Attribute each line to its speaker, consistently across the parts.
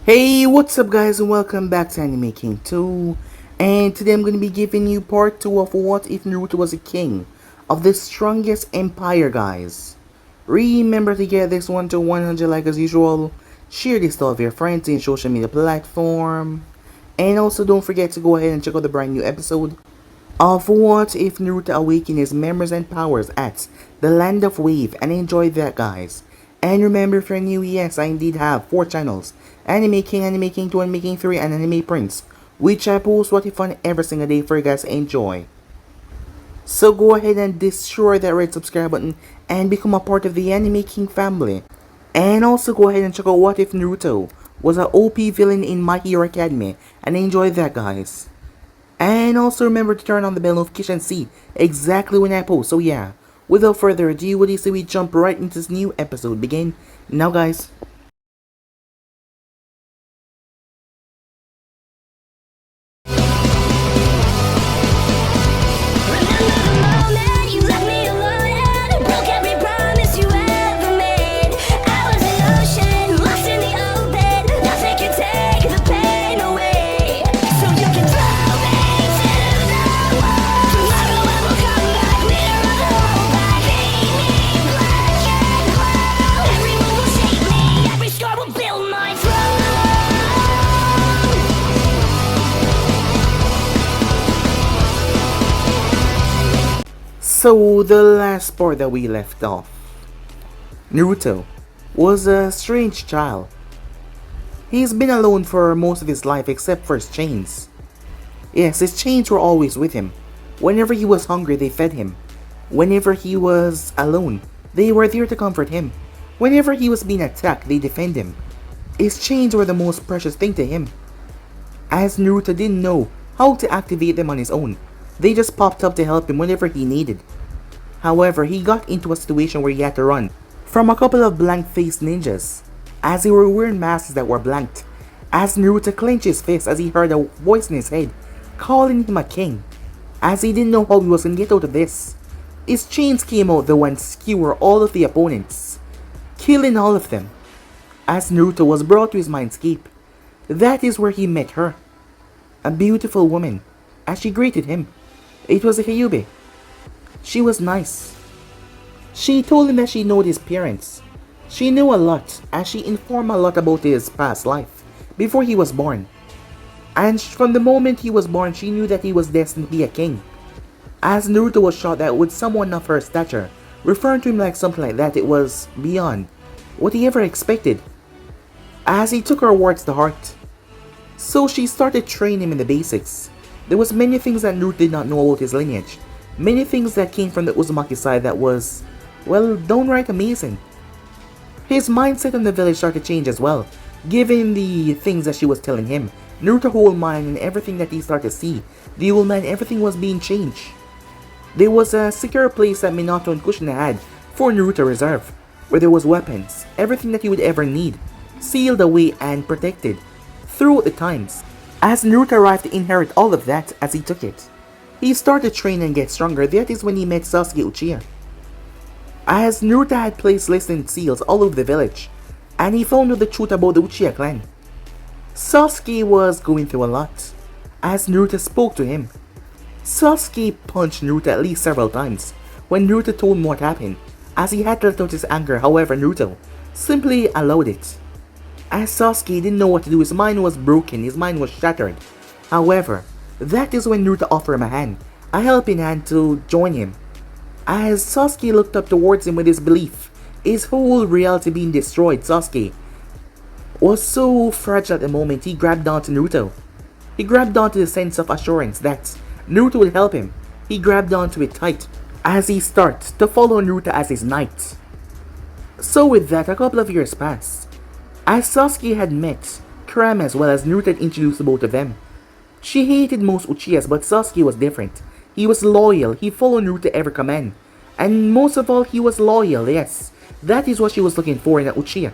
Speaker 1: Hey, what's up guys and welcome back to Anime King 2. And today I'm going to be giving you part 2 of What If Naruto Was a King of the strongest empire, guys. Remember to get this one to 100 like as usual. Share this to all of your friends in social media platform. And also don't forget to go ahead and check out the brand new episode of What If Naruto Awakened His Memories and Powers at the Land of Wave, and enjoy that, guys. And remember, if you're new, yes, I indeed have 4 channels: Anime King, Anime King 2, Anime King 3, and Anime Prince, which I post what if fun every single day for you guys to enjoy. So go ahead and destroy that red subscribe button and become a part of the Anime King family. And also go ahead and check out What If Naruto was an OP villain in My Hero Academia, and enjoy that, guys. And also remember to turn on the bell notification and see exactly when I post. So yeah, without further ado, what do you say we jump right into this new episode? Begin now, guys. So the last part that we left off, Naruto was a strange child. He's been alone for most of his life except for his chains. Yes, his chains were always with him. Whenever he was hungry, they fed him. Whenever he was alone, they were there to comfort him. Whenever he was being attacked, they defend him. His chains were the most precious thing to him, as Naruto didn't know how to activate them on his own. They just popped up to help him whenever he needed. However, he got into a situation where he had to run from a couple of blank-faced ninjas, as they were wearing masks that were blanked, as Naruto clenched his fist as he heard a voice in his head calling him a king, as he didn't know how he was going to get out of this. His chains came out though and skewer all of the opponents, killing all of them, as Naruto was brought to his mindscape. That is where he met her, a beautiful woman, as she greeted him. It was a Hyubi. She was nice. She told him that she knew his parents. She knew a lot, as she informed a lot about his past life before he was born. And from the moment he was born, she knew that he was destined to be a king. As Naruto was shocked that with someone of her stature referring to him like something like that, it was beyond what he ever expected, as he took her words to heart. So she started training him in the basics. There was many things that Naruto did not know about his lineage. Many things that came from the Uzumaki side that was, well, downright amazing. His mindset on the village started to change as well, given the things that she was telling him. Naruto's whole mind and everything that he started to see, the old man, everything was being changed. There was a secure place that Minato and Kushina had for Naruto Reserve, where there was weapons, everything that he would ever need, sealed away and protected throughout the times. As Naruto arrived to inherit all of that as he took it, he started training and get stronger. That is when he met Sasuke Uchiha. As Naruto had placed listening seals all over the village, and he found out the truth about the Uchiha clan. Sasuke was going through a lot, as Naruto spoke to him. Sasuke punched Naruto at least several times when Naruto told him what happened, as he had to let out his anger. However, Naruto simply allowed it, as Sasuke didn't know what to do. His mind was broken, his mind was shattered. However, that is when Naruto offered him a hand, a helping hand to join him. As Sasuke looked up towards him with his belief, his whole reality being destroyed, Sasuke was so fragile at the moment. He grabbed onto Naruto. He grabbed onto the sense of assurance that Naruto would help him. He grabbed onto it tight as he started to follow Naruto as his knight. So with that, a couple of years passed, as Sasuke had met Kurama as well as Naruto had introduced the both of them. She hated most Uchihas, but Sasuke was different. He was loyal, he followed Naruto every command. And most of all, he was loyal, yes. That is what she was looking for in an Uchiha.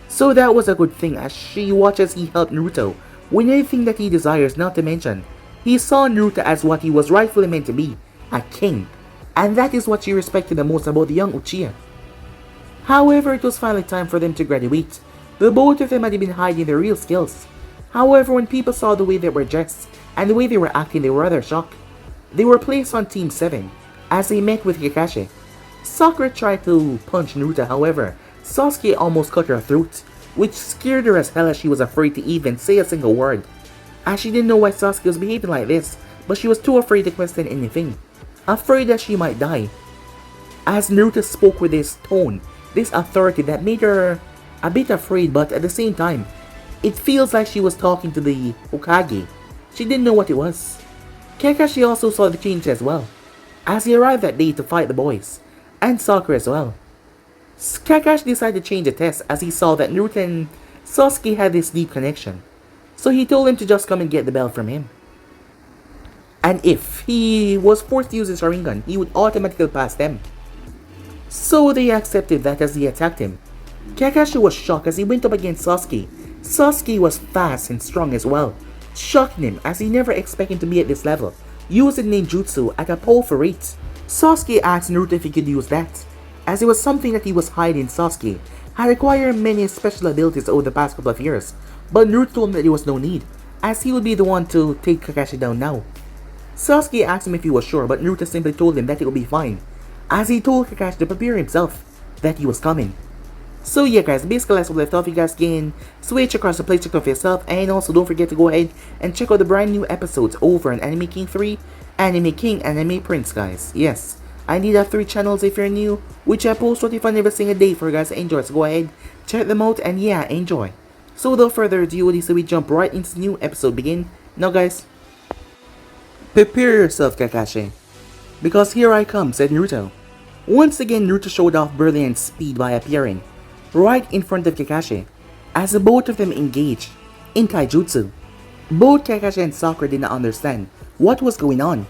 Speaker 1: So that was a good thing, as she watches he helped Naruto with anything that he desires, not to mention, he saw Naruto as what he was rightfully meant to be, a king. And that is what she respected the most about the young Uchiha. However, it was finally time for them to graduate, The both of them had been hiding their real skills. However, when people saw the way they were dressed and the way they were acting, they were rather shocked. They were placed on Team 7 as they met with Kakashi. Sakura tried to punch Naruto, however, Sasuke almost cut her throat, which scared her as hell as she was afraid to even say a single word. As she didn't know why Sasuke was behaving like this, but she was too afraid to question anything, afraid that she might die. As Naruto spoke with this tone, this authority that made her a bit afraid, but at the same time, it feels like she was talking to the Hokage. She didn't know what it was. Kakashi also saw the change as well, as he arrived that day to fight the boys, and Sakura as well. Kakashi decided to change the test as he saw that Naruto and Sasuke had this deep connection. So he told him to just come and get the bell from him. And if he was forced to use his Sharingan, he would automatically pass them. So they accepted that as he attacked him. Kakashi was shocked as he went up against Sasuke. Sasuke was fast and strong as well, shocking him as he never expected him to be at this level, using ninjutsu at a powerful rate. Sasuke asked Naruto if he could use that, as it was something that he was hiding. Sasuke had acquired many special abilities over the past couple of years, but Naruto told him that there was no need, as he would be the one to take Kakashi down now. Sasuke asked him if he was sure, but Naruto simply told him that it would be fine, as he told Kakashi to prepare himself, that he was coming. So yeah guys, basically that's what left off. You guys can switch across the play, check it out for yourself, and also don't forget to go ahead and check out the brand new episodes over on Anime King 3, Anime King, Anime Prince guys. Yes, I need 3 channels if you're new, which I post 25 every single day for you guys to enjoy, so go ahead, check them out, and yeah, enjoy. So without further ado, so we jump right into the new episode begin. Now guys, prepare yourself Kakashi, because here I come, said Naruto. Once again Naruto showed off brilliant speed by appearing right in front of Kakashi, as the both of them engaged in taijutsu. Both Kakashi and Sakura did not understand what was going on.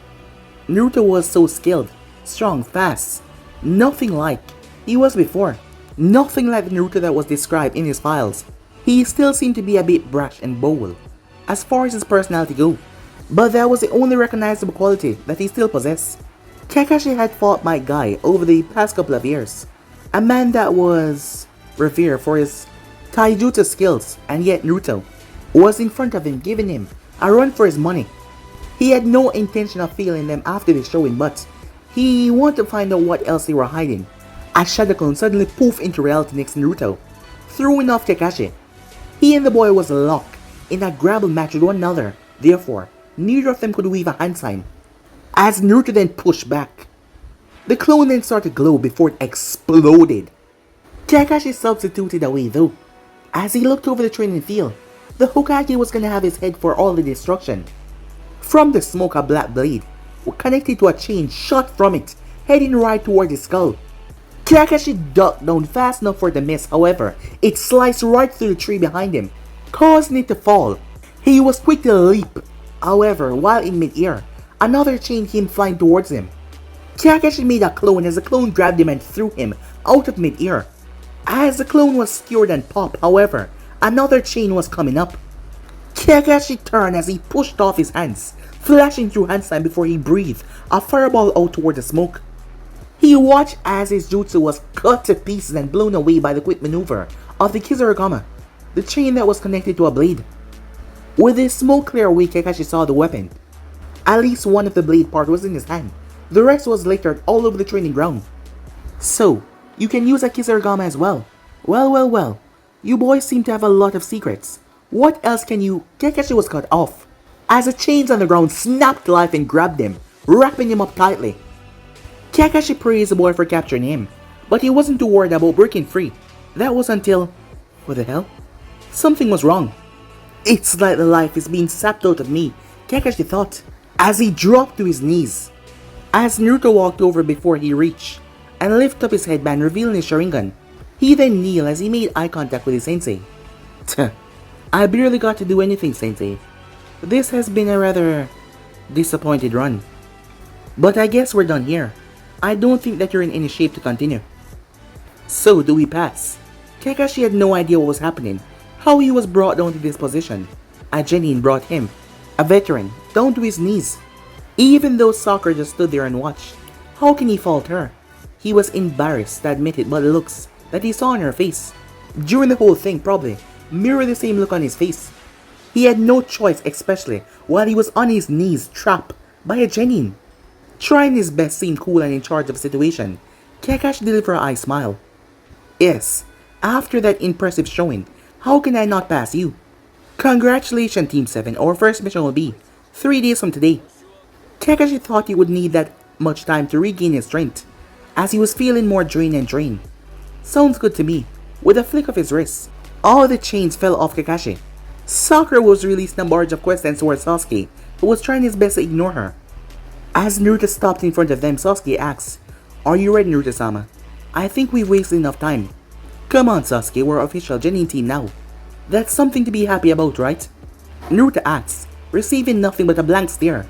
Speaker 1: Naruto was so skilled, strong, fast, nothing like he was before, nothing like the Naruto that was described in his files. He still seemed to be a bit brash and bold as far as his personality go, but that was the only recognizable quality that he still possessed. Kakashi had fought my guy over the past couple of years, a man that was revered for his taijutsu skills, and yet Naruto was in front of him giving him a run for his money. He had no intention of failing them after this showing, but he wanted to find out what else they were hiding. As Shadow Clone suddenly poofed into reality next to Naruto, throwing off Kakashi. He and the boy was locked in a grapple match with one another, therefore neither of them could weave a hand sign. As Naruto then pushed back, the clone then started to glow before it exploded. Kakashi substituted away though. As he looked over the training field, the Hokage was gonna have his head for all the destruction. From the smoke, a black blade connected to a chain shot from it, heading right toward his skull. Kakashi ducked down fast enough for the miss, however, it sliced right through the tree behind him, causing it to fall. He was quick to leap, however, while in mid-air, another chain came flying towards him. Kakashi made a clone as the clone grabbed him and threw him out of mid-air. As the clone was skewered and popped, however, another chain was coming up. Kakashi turned as he pushed off his hands, flashing through hand sign before he breathed a fireball out toward the smoke. He watched as his jutsu was cut to pieces and blown away by the quick maneuver of the Kizurigama, the chain that was connected to a blade. With his smoke clear away, Kakashi saw the weapon. At least one of the blade part was in his hand. The rest was littered all over the training ground. So, you can use a Kizurigama as well. Well. You boys seem to have a lot of secrets. What else can you... Kakashi was cut off, as the chains on the ground snapped to life and grabbed him, wrapping him up tightly. Kakashi praised the boy for capturing him, but he wasn't too worried about breaking free. That was until... What the hell? Something was wrong. It's like the life is being sapped out of me, Kakashi thought, as he dropped to his knees. As Naruto walked over before he reached, and lifted up his headband, revealing his Sharingan. He then kneeled as he made eye contact with his sensei. I barely got to do anything, sensei. This has been a rather disappointed run. But I guess we're done here. I don't think that you're in any shape to continue. So, do we pass? Kakashi had no idea what was happening, how he was brought down to this position. A genin brought him, a veteran, down to his knees. Even though Sakura just stood there and watched, how can he fault her? He was embarrassed to admit it, but the looks that he saw on her face During the whole thing, probably mirror the same look on his face. He had no choice, especially while he was on his knees trapped by a genin. Trying his best to seem cool and in charge of the situation, Kakashi delivered a smile. Yes, after that impressive showing, how can I not pass you? Congratulations Team 7, our first mission will be 3 days from today. Kakashi thought he would need that much time to regain his strength, as he was feeling more drained and drained. Sounds good to me. With a flick of his wrist, all the chains fell off Kakashi. Sakura was releasing a barrage of questions towards Sasuke, who was trying his best to ignore her. As Naruto stopped in front of them, Sasuke asked, "Are you ready, Naruto-sama? I think we've wasted enough time." "Come on, Sasuke, we're official genin team now. That's something to be happy about, right?" Naruto asked, receiving nothing but a blank stare.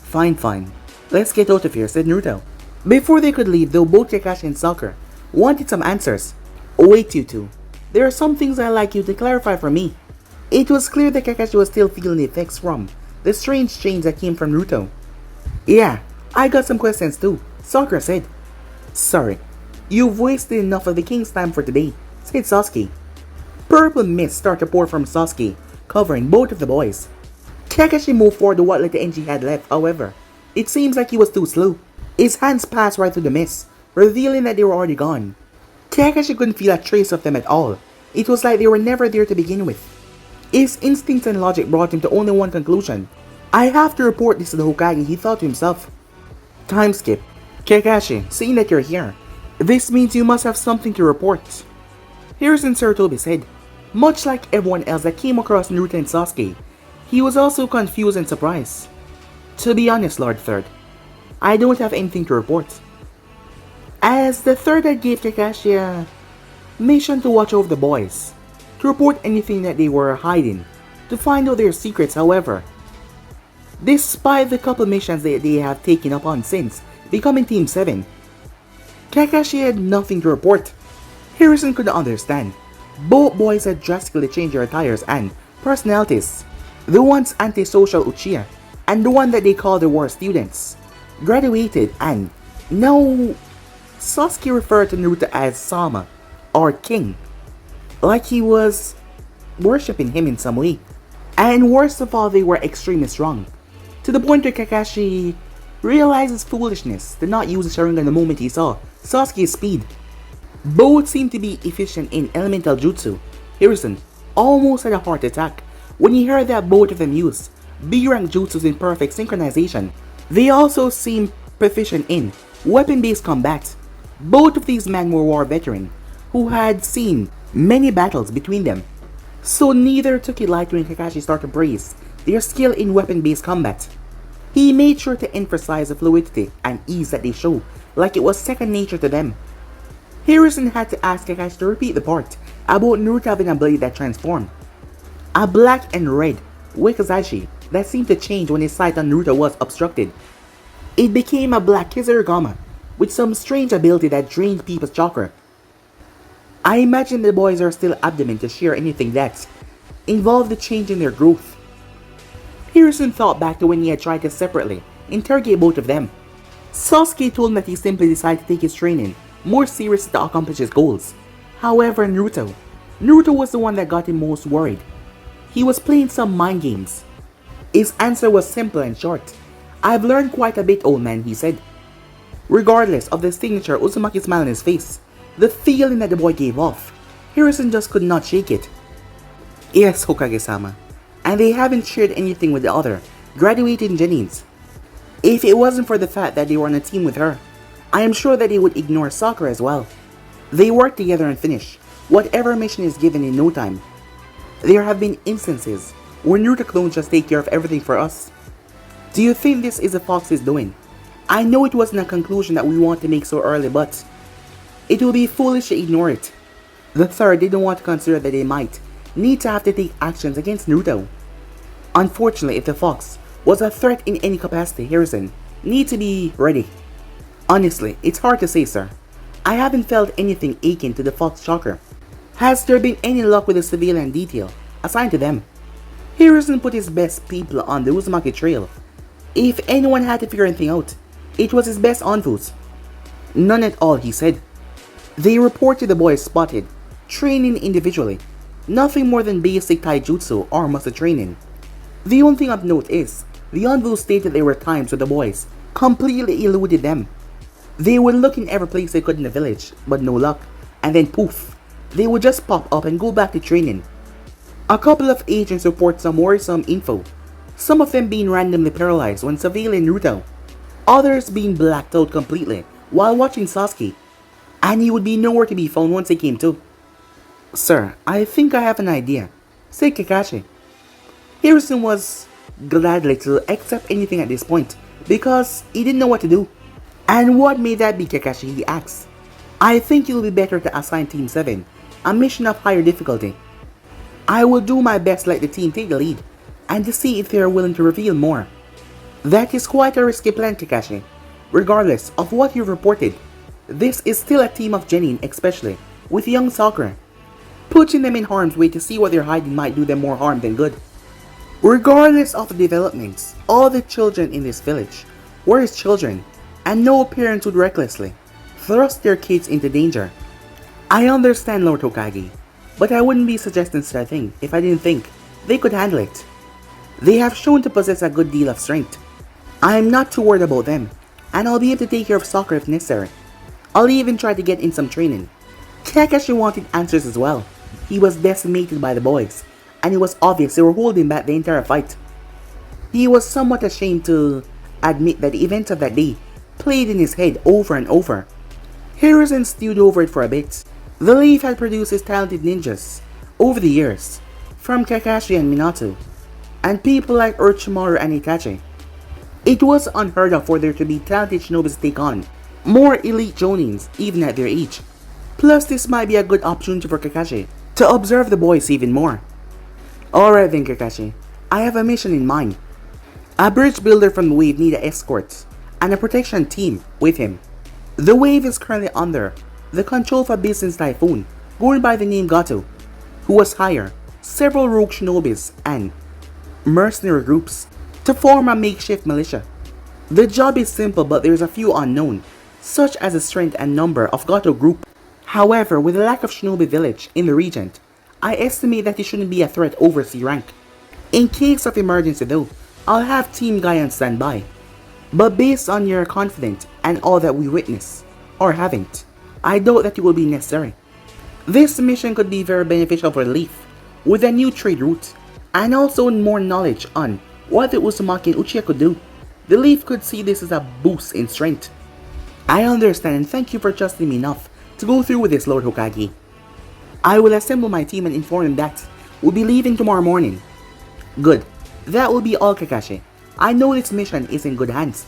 Speaker 1: Fine. Let's get out of here," said Naruto. Before they could leave, though, both Kakashi and Sakura wanted some answers. "Wait, you two. There are some things I'd like you to clarify for me." It was clear that Kakashi was still feeling the effects from the strange change that came from Naruto. "Yeah, I got some questions too," Sakura said. "Sorry, you've wasted enough of the king's time for today," said Sasuke. Purple mist started to pour from Sasuke, covering both of the boys. Kakashi moved forward to what little energy he had left, however, it seems like he was too slow. His hands passed right through the mist, revealing that they were already gone. Kakashi couldn't feel a trace of them at all. It was like they were never there to begin with. His instincts and logic brought him to only one conclusion. "I have to report this to the Hokage," he thought to himself. Time skip. "Kakashi, seeing that you're here, this means you must have something to report." Harrison Sarutobi said. Much like everyone else that came across Naruto and Sasuke, he was also confused and surprised. "To be honest, Lord Third, I don't have anything to report." As the Third had gave Kakashi a mission to watch over the boys, to report anything that they were hiding, to find out their secrets. However, despite the couple missions that they have taken up on since becoming Team 7, Kakashi had nothing to report. Harrison couldn't understand. Both boys had drastically changed their attires and personalities. The once antisocial Uchiha and the one that they called the worst students graduated, and now Sasuke referred to Naruto as Sama, or King, like he was worshipping him in some way. And worst of all, they were extremely strong, to the point where Kakashi realized his foolishness to not use the Sharingan the moment he saw Sasuke's speed. Both seemed to be efficient in elemental jutsu. Harrison almost had a heart attack when he heard that both of them used B-rank jutsus in perfect synchronization. They also seemed proficient in weapon-based combat. Both of these men were war veterans who had seen many battles between them, so neither took it lightly when Kakashi started to praise their skill in weapon-based combat. He made sure to emphasize the fluidity and ease that they show, like it was second nature to them. Harrison had to ask Kakashi to repeat the part about Naruto having a blade that transformed. A black and red wakizashi that seemed to change when his sight on Naruto was obstructed. It became a black Kizurigama with some strange ability that drained people's chakra. I imagine the boys are still adamant to share anything that involved the change in their growth. Harrison thought back to when he had tried to separately interrogate both of them. Sasuke told him that he simply decided to take his training more seriously to accomplish his goals. However, Naruto was the one that got him most worried. He was playing some mind games. His answer was simple and short. "I've learned quite a bit, old man," he said. Regardless of the signature Uzumaki smile on his face, the feeling that the boy gave off, Harrison just could not shake it. "Yes, Hokage-sama, and they haven't shared anything with the other graduating genins. If it wasn't for the fact that they were on a team with her, I am sure that they would ignore Sakura as well. They work together and finish whatever mission is given in no time. There have been instances where Naruto clones just take care of everything for us. Do you think this is a Fox's doing? I know it wasn't a conclusion that we want to make so early, but it will be foolish to ignore it." The Third didn't want to consider that they might need to have to take actions against Naruto. Unfortunately, if the Fox was a threat in any capacity, Harrison need to be ready. "Honestly, it's hard to say, sir. I haven't felt anything akin to the Fox chakra. Has there been any luck with the civilian detail assigned to them?" Harrison put his best people on the Uzumaki trail. If anyone had to figure anything out, it was his best Anfus. "None at all," he said. They reported the boys spotted training individually. Nothing more than basic taijutsu or muscle training. The only thing of note is, the envoy stated there were times when the boys completely eluded them. They would look in every place they could in the village, but no luck, and then poof, they would just pop up and go back to training. A couple of agents report some worrisome info, some of them being randomly paralyzed when surveilling Naruto, others being blacked out completely while watching Sasuke, and he would be nowhere to be found once he came to. "Sir, I think I have an idea," said Kakashi. Harrison was gladly to accept anything at this point because he didn't know what to do. "And what may that be, Kakashi?" he asked. "I think it will be better to assign Team 7 a mission of higher difficulty. I will do my best to let the team take the lead and to see if they are willing to reveal more." "That is quite a risky plan, Kakashi. Regardless of what you've reported, this is still a team of genin, especially with young Sakura. Putting them in harm's way to see what they're hiding might do them more harm than good." Regardless of the developments, all the children in this village were his children, and no parents would recklessly thrust their kids into danger. "I understand, Lord Hokage, but I wouldn't be suggesting such a thing if I didn't think they could handle it. They have shown to possess a good deal of strength. I am not too worried about them, and I'll be able to take care of Sakura if necessary. I'll even try to get in some training." Kakashi wanted answers as well. He was decimated by the boys, and it was obvious they were holding back the entire fight. He was somewhat ashamed to admit that the events of that day played in his head over and over. Harrison stewed over it for a bit. The Leaf had produced his talented ninjas over the years, from Kakashi and Minato, and people like Orochimaru and Itachi. It was unheard of for there to be talented shinobis to take on more elite jonins even at their age. Plus, this might be a good opportunity for Kakashi to observe the boys even more. "Alright then, Kakashi, I have a mission in mind. A bridge builder from the Wave needs an escort and a protection team with him. The Wave is currently under the control of a business typhoon going by the name Gato, who was hired several rogue shinobis and mercenary groups to form a makeshift militia. The job is simple, but there's a few unknown, such as the strength and number of Gato group. However, with the lack of shinobi village in the region, I estimate that it shouldn't be a threat over C rank. In case of emergency though, I'll have Team Guy on standby. But based on your confidence and all that we witness, or haven't, I doubt that it will be necessary. This mission could be very beneficial for the Leaf, with a new trade route, and also more knowledge on what the Uzumaki and Uchiha could do. The Leaf could see this as a boost in strength." "I understand, and thank you for trusting me enough to go through with this, Lord Hokage. I will assemble my team and inform them that we'll be leaving tomorrow morning." "Good. That will be all, Kakashi. I know this mission is in good hands,"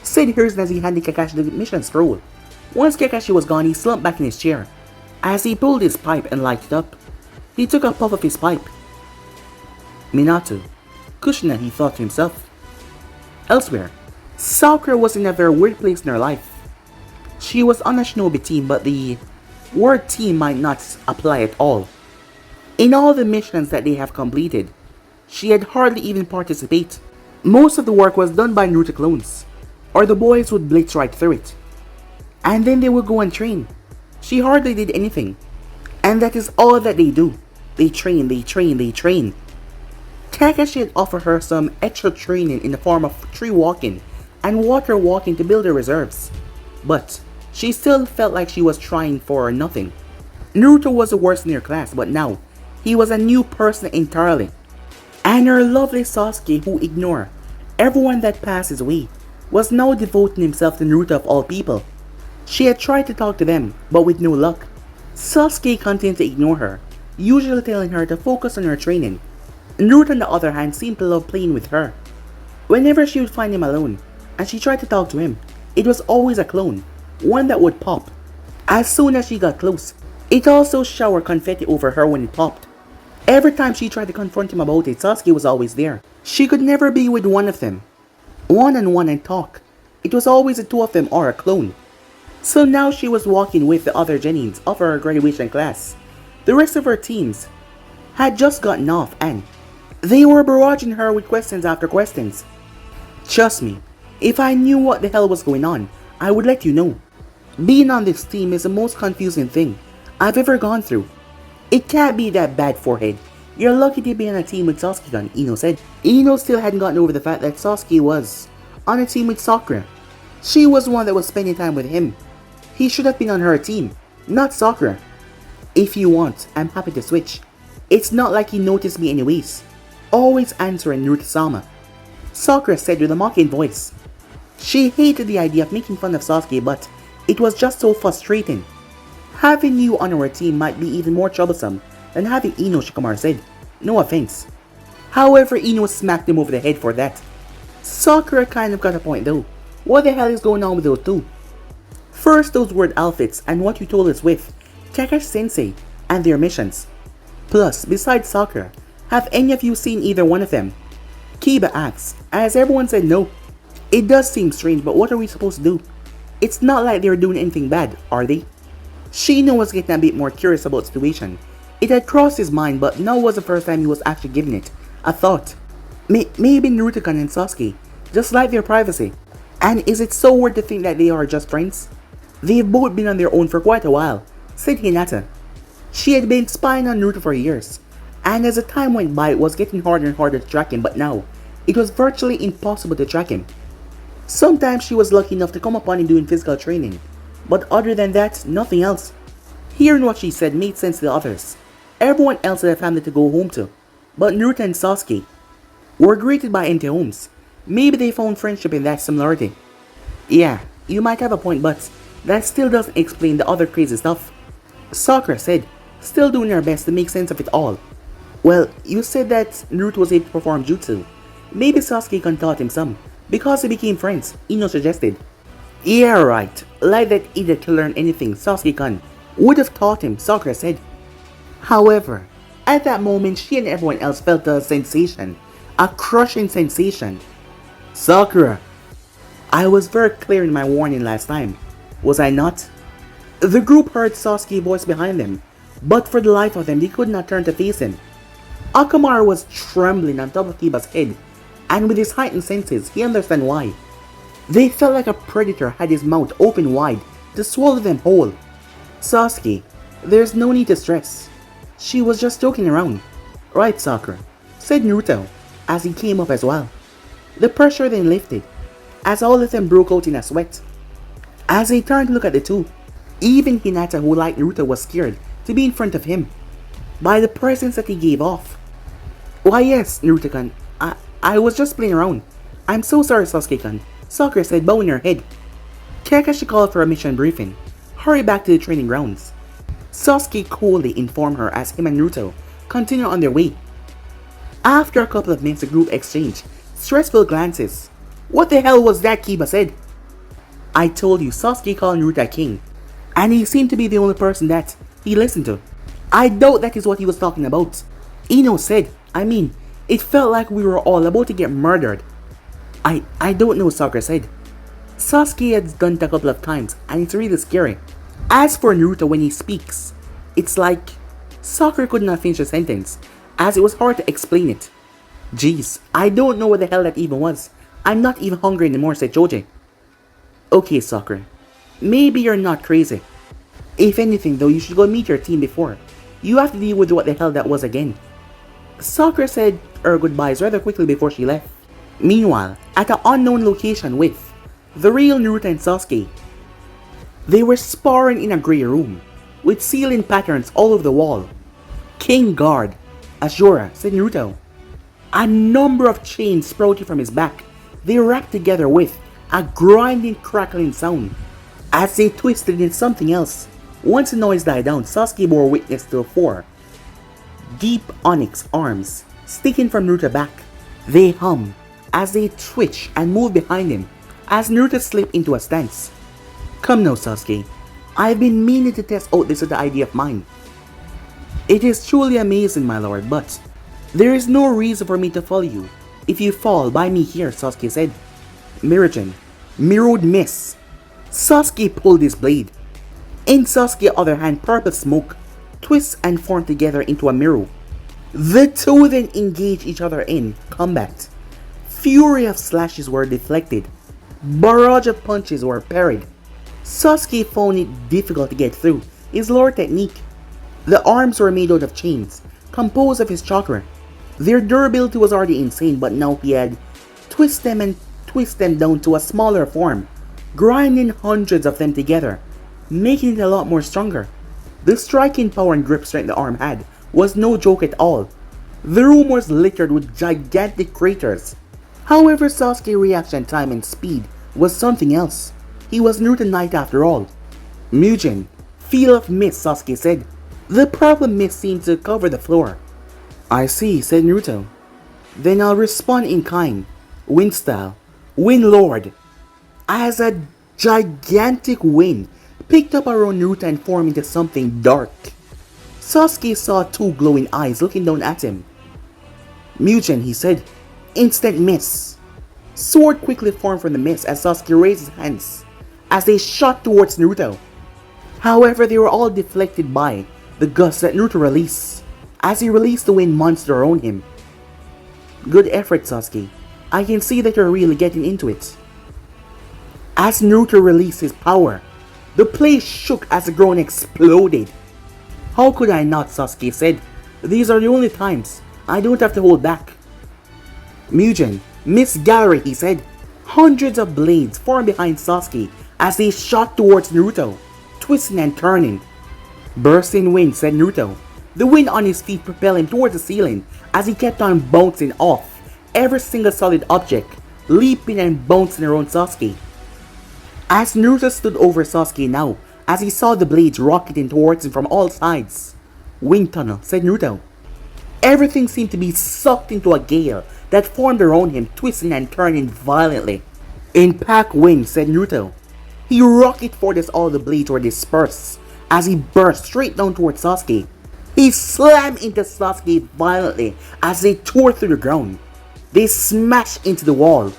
Speaker 1: said Harrison as he handed Kakashi the mission scroll. Once Kakashi was gone, he slumped back in his chair. As he pulled his pipe and lighted up, he took a puff of his pipe. Minato, Kushina, he thought to himself. Elsewhere, Sakura was in a very weird place in her life. She was on a shinobi team, but the word team might not apply at all. In all the missions that they have completed, she had hardly even participated. Most of the work was done by Naruto clones, or the boys would blitz right through it. And then they would go and train. She hardly did anything. And that is all that they do. They train, they train, they train. Kakashi had offered her some extra training in the form of tree walking and water walking to build her reserves. But she still felt like she was trying for nothing. Naruto was the worst in her class, but now he was a new person entirely. And her lovely Sasuke, who ignored everyone that passed his way, was now devoting himself to Naruto of all people. She had tried to talk to them, but with no luck. Sasuke continued to ignore her, usually telling her to focus on her training. Naruto, on the other hand, seemed to love playing with her. Whenever she would find him alone, and she tried to talk to him, it was always a clone, one that would pop. As soon as she got close, it also showered confetti over her when it popped. Every time she tried to confront him about it, Sasuke was always there. She could never be with one of them, one-on-one and talk. It was always the two of them or a clone. So now she was walking with the other Genins of her graduation class. The rest of her teams had just gotten off and they were barraging her with questions after questions. Trust me, if I knew what the hell was going on, I would let you know. Being on this team is the most confusing thing I've ever gone through. It can't be that bad, forehead. You're lucky to be on a team with Sasuke-kun, Ino said. Ino still hadn't gotten over the fact that Sasuke was on a team with Sakura. She was the one that was spending time with him. He should have been on her team, not Sakura. If you want, I'm happy to switch. It's not like he noticed me anyways. Always answering Naruto-sama. Sakura said with a mocking voice. She hated the idea of making fun of Sasuke, but it was just so frustrating. Having you on our team might be even more troublesome than having Ino, Shikamaru said. No offense. However, Ino smacked him over the head for that. Sakura kind of got a point though. What the hell is going on with those two? First, those weird outfits and what you told us with Kakashi-sensei and their missions. Plus, besides Sakura, have any of you seen either one of them? Kiba asks, as everyone said no. It does seem strange, but what are we supposed to do? It's not like they're doing anything bad, are they? Shino was getting a bit more curious about the situation. It had crossed his mind, but now was the first time he was actually giving it a thought. Maybe Naruto-kun and Sasuke just like their privacy. And is it so weird to think that they are just friends? They've both been on their own for quite a while, said Hinata. She had been spying on Naruto for years, and as the time went by it was getting harder and harder to track him, but now it was virtually impossible to track him. Sometimes she was lucky enough to come upon him doing physical training, but other than that, nothing else. Hearing what she said made sense to the others. Everyone else had a family to go home to, but Naruto and Sasuke were greeted by empty homes. Maybe they found friendship in that similarity. Yeah, you might have a point, but that still doesn't explain the other crazy stuff. Sakura said, still doing her best to make sense of it all. Well, you said that Naruto was able to perform jutsu. Maybe Sasuke-kun taught him some, because they became friends, Ino suggested. Yeah, right. Like that idiot to learn anything, Sasuke-kun would have taught him, Sakura said. However, at that moment she and everyone else felt a sensation. A crushing sensation. Sakura, I was very clear in my warning last time, was I not? The group heard Sasuke's voice behind them, but for the life of them they could not turn to face him. Akamaru was trembling on top of Kiba's head, and with his heightened senses he understood why. They felt like a predator had his mouth open wide to swallow them whole. Sasuke, there's no need to stress. She was just joking around. Right, Sakura, said Naruto, as he came up as well. The pressure then lifted, as all of them broke out in a sweat. As they turned to look at the two, even Hinata, who like Naruto, was scared to be in front of him by the presence that he gave off. Why yes, Naruto-kun, I was just playing around. I'm so sorry, Sasuke-kun, Sakura said, bowing her head. Kakashi called for a mission briefing. Hurry back to the training grounds. Sasuke coolly informed her as him and Naruto continued on their way. After a couple of minutes the group exchanged stressful glances. What the hell was that, Kiba said. I told you, Sasuke called Naruto a king, and he seemed to be the only person that he listened to. I doubt that is what he was talking about. Ino said, it felt like we were all about to get murdered. I don't know, Sakura said. Sasuke has done it a couple of times and it's really scary. As for Naruto, when he speaks, it's like Sakura could not finish a sentence, as it was hard to explain it. Jeez, I don't know what the hell that even was. I'm not even hungry anymore, said Choji. Okay, Sakura, maybe you're not crazy. If anything though, you should go meet your team before you have to deal with what the hell that was again. Sakura said her goodbyes rather quickly before she left. Meanwhile, at an unknown location with the real Naruto and Sasuke, they were sparring in a grey room with ceiling patterns all over the wall. King Guard, Ashura, said Naruto. A number of chains sprouted from his back. They wrapped together with a grinding, crackling sound as they twisted into something else. Once the noise died down, Sasuke bore witness to four deep onyx arms sticking from Naruto's back. They hum as they twitch and move behind him as Naruto slipped into a stance. Come now, Sasuke. I've been meaning to test out this other idea of mine. It is truly amazing, my lord, but there is no reason for me to follow you if you fall by me here, Sasuke said. Mirrogen, mirrored miss. Sasuke pulled his blade. In Sasuke's other hand, purple smoke twists and form together into a mirror. The two then engage each other in combat. Fury of slashes were deflected. Barrage of punches were parried. Sasuke found it difficult to get through his lore technique. The arms were made out of chains, composed of his chakra. Their durability was already insane, but now he had twist them down to a smaller form, grinding hundreds of them together, making it a lot more stronger. The striking power and grip strength the arm had was no joke at all. The room was littered with gigantic craters. However, Sasuke's reaction time and speed was something else. He was Naruto Knight after all. Mugen, feel of mist, Sasuke said. The purple mist seemed to cover the floor. I see, said Naruto. Then I'll respond in kind. Wind style. Wind Lord. As a gigantic wind picked up around Naruto and formed into something dark. Sasuke saw two glowing eyes looking down at him. Mugen, he said. Instant miss. Sword quickly formed from the mist as Sasuke raised his hands as they shot towards Naruto. However, they were all deflected by the gusts that Naruto released as he released the wind monster around him. Good effort, Sasuke. I can see that you're really getting into it. As Naruto released his power, the place shook as the ground exploded. How could I not, Sasuke said. These are the only times. I don't have to hold back. Mugen, Miss Gallery, he said. Hundreds of blades formed behind Sasuke as they shot towards Naruto, twisting and turning. Bursting wind, said Naruto. The wind on his feet propelled him towards the ceiling as he kept on bouncing off every single solid object, leaping and bouncing around Sasuke. As Naruto stood over Sasuke now, as he saw the blades rocketing towards him from all sides. Wind tunnel, said Naruto. Everything seemed to be sucked into a gale that formed around him, twisting and turning violently. Impact wind, said Naruto. He rocketed forward as all the blades were dispersed as he burst straight down towards Sasuke. He slammed into Sasuke violently as they tore through the ground. They smashed into the wall.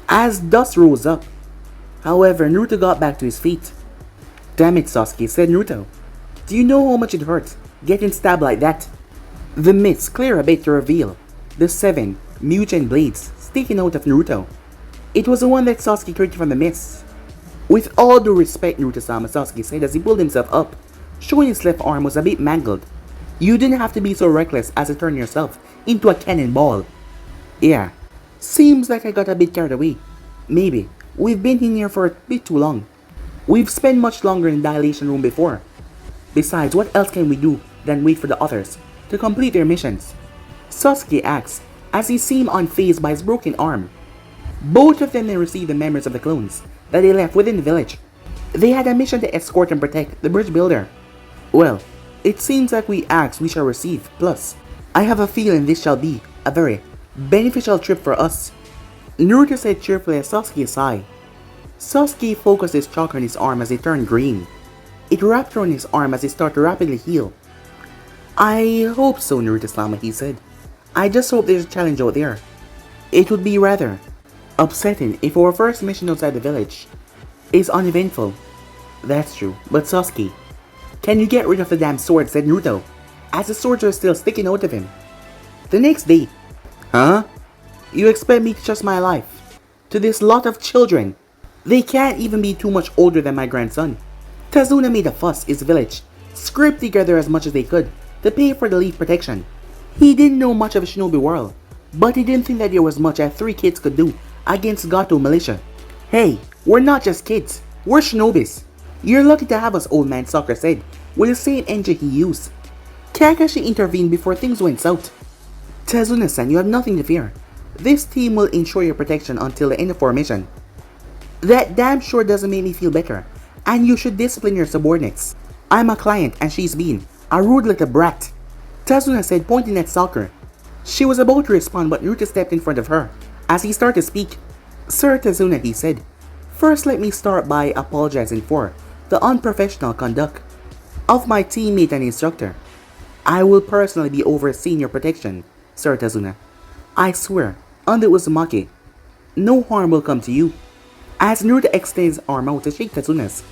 Speaker 1: As dust rose up, however, Naruto got back to his feet. Damn it, Sasuke, said Naruto. Do you know how much it hurt getting stabbed like that? The mist cleared a bit to reveal the 7 Mugen blades sticking out of Naruto. It was the one that Sasuke created from the mist. With all due respect, Naruto-sama, Sasuke said as he pulled himself up, showing his left arm was a bit mangled. You didn't have to be so reckless as to turn yourself into a cannonball. Yeah, seems like I got a bit carried away. Maybe. We've been in here for a bit too long. We've spent much longer in the dilation room before. Besides, what else can we do than wait for the others to complete their missions? Sasuke asked as he seemed unfazed by his broken arm. Both of them then received the memories of the clones that they left within the village. They had a mission to escort and protect the bridge builder. Well, it seems like we asked we shall receive. Plus, I have a feeling this shall be a very beneficial trip for us. Naruto said cheerfully as Sasuke sighed. Sasuke focused his chakra on his arm as it turned green. It wrapped around his arm as it started to rapidly heal. I hope so, Naruto-sama, he said. I just hope there's a challenge out there. It would be rather upsetting if our first mission outside the village is uneventful. That's true, but Sasuke, can you get rid of the damn sword, said Naruto, as the swords are still sticking out of him. The next day. Huh? You expect me to trust my life to this lot of children? They can't even be too much older than my grandson. Tazuna made a fuss his village, scraped together as much as they could to pay for the leaf protection. He didn't know much of a shinobi world, but he didn't think that there was much that 3 kids could do against Gato militia. Hey, we're not just kids, we're shinobis. You're lucky to have us, old man, Sakura said, with the same engine he used. Kakashi intervened before things went south. Tazuna-san, you have nothing to fear. This team will ensure your protection until the end of our mission. That damn sure doesn't make me feel better, and you should discipline your subordinates. I'm a client and she's been a rude little brat, Tazuna said, pointing at Sakura. She was about to respond, but Naruto stepped in front of her as he started to speak. Sir Tazuna, he said, first let me start by apologizing for the unprofessional conduct of my teammate and instructor. I will personally be overseeing your protection, Sir Tazuna. I swear, under Uzumaki, no harm will come to you. As Naruto extends his arm out to shake Tazuna's,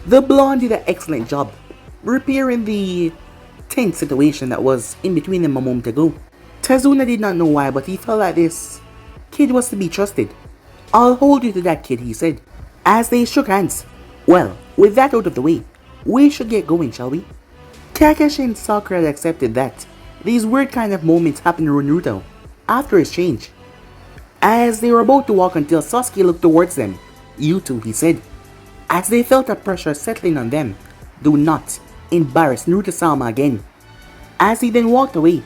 Speaker 1: the blonde did an excellent job repairing the tense situation that was in between them a moment ago. Tazuna did not know why, but he felt like this kid was to be trusted. I'll hold you to that, kid, he said, as they shook hands. Well, with that out of the way, we should get going, shall we? Kakashi and Sakura had accepted that these weird kind of moments happened to Naruto after his change. As they were about to walk until Sasuke looked towards them. "You two," he said, as they felt a pressure settling on them. "Do not embarrass Naruto-sama again." As he then walked away,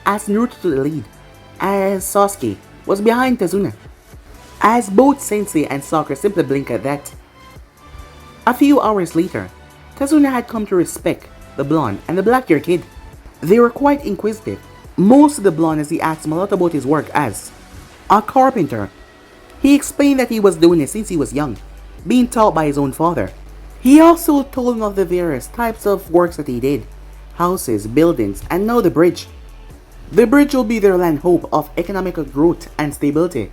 Speaker 1: asked Naruto to the lead, as Sasuke was behind Tazuna. As both Sensei and Sakura simply blinked at that. A few hours later, Tazuna had come to respect the blonde and the black-haired kid. They were quite inquisitive, most of the blonde, as he asked him a lot about his work as a carpenter. He explained that he was doing it since he was young, being taught by his own father. He also told him of the various types of works that he did, houses, buildings, and now the bridge. The bridge will be their land hope of economical growth and stability.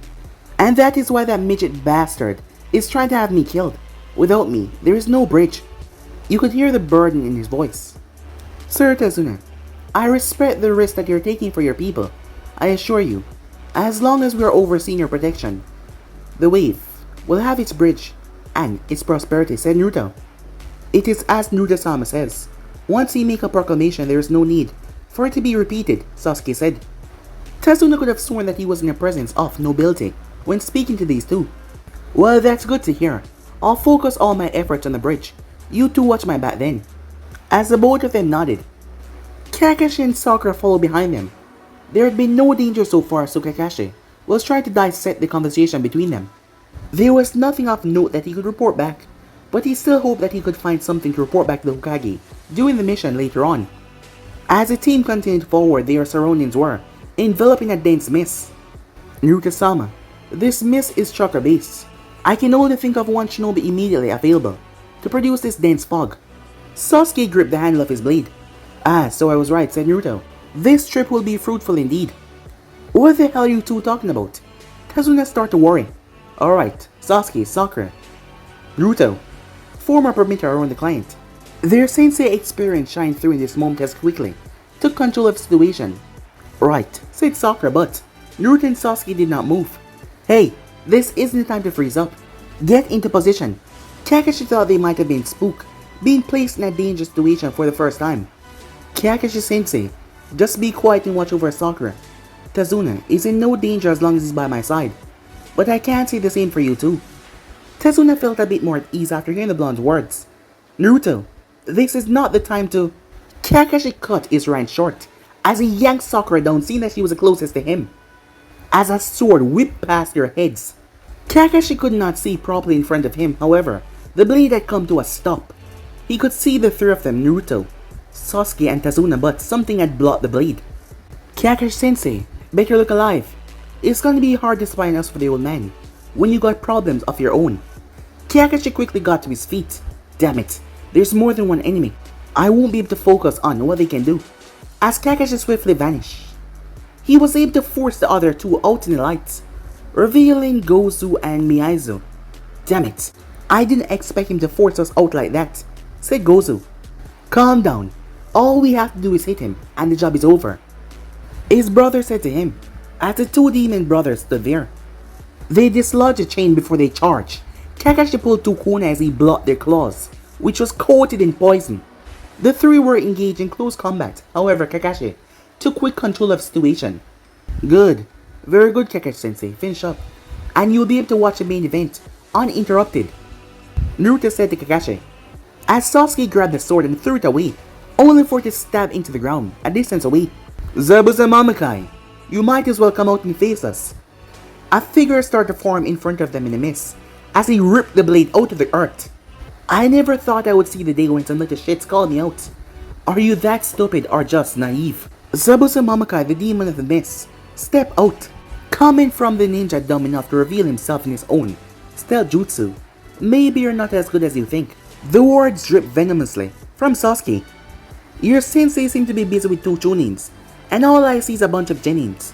Speaker 1: And that is why that midget bastard is trying to have me killed. Without me, there is no bridge. You could hear the burden in his voice. "Sir Tazuna, I respect the risk that you're taking for your people. I assure you, as long as we are overseeing your protection, the wave will have its bridge and its prosperity," said Naruto. "It is as Naruto-sama says. Once he make a proclamation, there is no need for it to be repeated," Sasuke said. Tazuna could have sworn that he was in the presence of nobility when speaking to these two. "Well, that's good to hear. I'll focus all my efforts on the bridge. You two watch my back then." As the both of them nodded, Kakashi and Sakura followed behind them. There had been no danger so far, so Kakashi was trying to dissect the conversation between them. There was nothing of note that he could report back, but he still hoped that he could find something to report back to the Hokage during the mission later on. As the team continued forward, their surroundings were enveloped in a dense mist. "Naruto-sama, this mist is chakra-based. I can only think of one shinobi immediately available to produce this dense fog." Sasuke gripped the handle of his blade. "Ah, so I was right," said Naruto. "This trip will be fruitful indeed." "What the hell are you two talking about?" Tazuna started to worry. "Alright, Sasuke, Sakura, Naruto, form a perimeter around the client." Their sensei experience shined through in this moment as quickly took control of the situation. "Right," said Sakura, but Naruto and Sasuke did not move. "Hey, this isn't the time to freeze up. Get into position." Kakashi thought they might have been spooked, being placed in a dangerous situation for the first time. "Kakashi-sensei, just be quiet and watch over Sakura. Tazuna is in no danger as long as he's by my side. But I can't say the same for you too." Tazuna felt a bit more at ease after hearing the blonde's words. "Naruto, this is not the time to..." Kakashi cut his rant short as he yanked Sakura down, seeing that she was the closest to him. As a sword whipped past their heads, Kakashi could not see properly in front of him. However, the blade had come to a stop. He could see the three of them, Naruto, Sasuke, and Tazuna, but something had blocked the blade. "Kakashi-sensei, better look alive. It's gonna be hard to spy on us for the old man when you got problems of your own." Kakashi quickly got to his feet. "Damn it, there's more than one enemy. I won't be able to focus on what they can do." As Kakashi swiftly vanished, he was able to force the other two out in the lights, revealing Gozu and Miyazu. "Damn it, I didn't expect him to force us out like that," said Gozu. "Calm down. All we have to do is hit him, and the job is over," his brother said to him, as the two demon brothers stood there. They dislodged the chain before they charged. Kakashi pulled two kunai as he blocked their claws, which was coated in poison. The three were engaged in close combat. However, Kakashi took quick control of the situation. "Good. Very good, Kakashi-sensei. Finish up, and you'll be able to watch the main event uninterrupted," Naruto said to Kakashi, as Sasuke grabbed the sword and threw it away, only for it to stab into the ground a distance away. "Zabuza Mamakai, you might as well come out and face us." A figure started to form in front of them in the mist as he ripped the blade out of the earth. "I never thought I would see the day when some little shits called me out. Are you that stupid or just naive?" Zabuza Mamakai, the demon of the mist, stepped out, coming from the ninja dumb enough to reveal himself in his own stealth jutsu. "Maybe you're not as good as you think." The words dripped venomously from Sasuke. "Your sensei seems to be busy with two chunins, and all I see is a bunch of genins.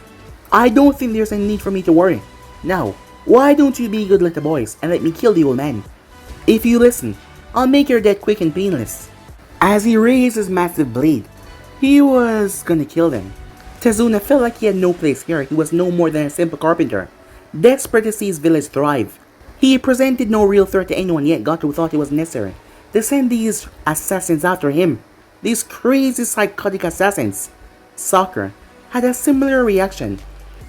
Speaker 1: I don't think there's any need for me to worry. Now, why don't you be good little boys and let me kill the old man? If you listen, I'll make your death quick and painless." As he raised his massive blade, he was gonna kill them. Tazuna felt like he had no place here. He was no more than a simple carpenter, desperate to see his village thrive. He presented no real threat to anyone, yet Gato thought it was necessary to send these assassins after him. These crazy psychotic assassins. Sakura had a similar reaction.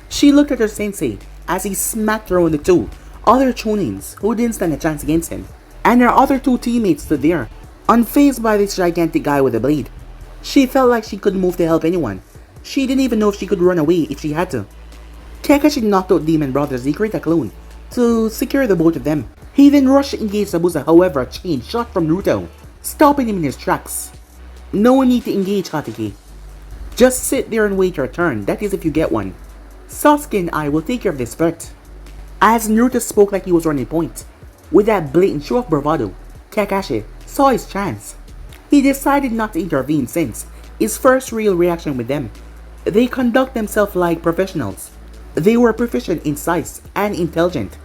Speaker 1: She looked at her sensei as he smacked her on the two other chonins who didn't stand a chance against him. And her other two teammates stood there, unfazed by this gigantic guy with a blade. She felt like she couldn't move to help anyone. She didn't even know if she could run away if she had to. Kakashi knocked out Demon Brothers to create a clone to secure the both of them. He then rushed to engage Zabuza, however a chain shot from Naruto, stopping him in his tracks. No need to engage, Hatake. Just sit there and wait your turn, that is if you get one. Sasuke and I will take care of this threat. As Naruto spoke like he was running point, with that blatant show of bravado, Kakashi saw his chance. He decided not to intervene since his first real reaction with them. They conduct themselves like professionals. They were proficient in size and intelligent.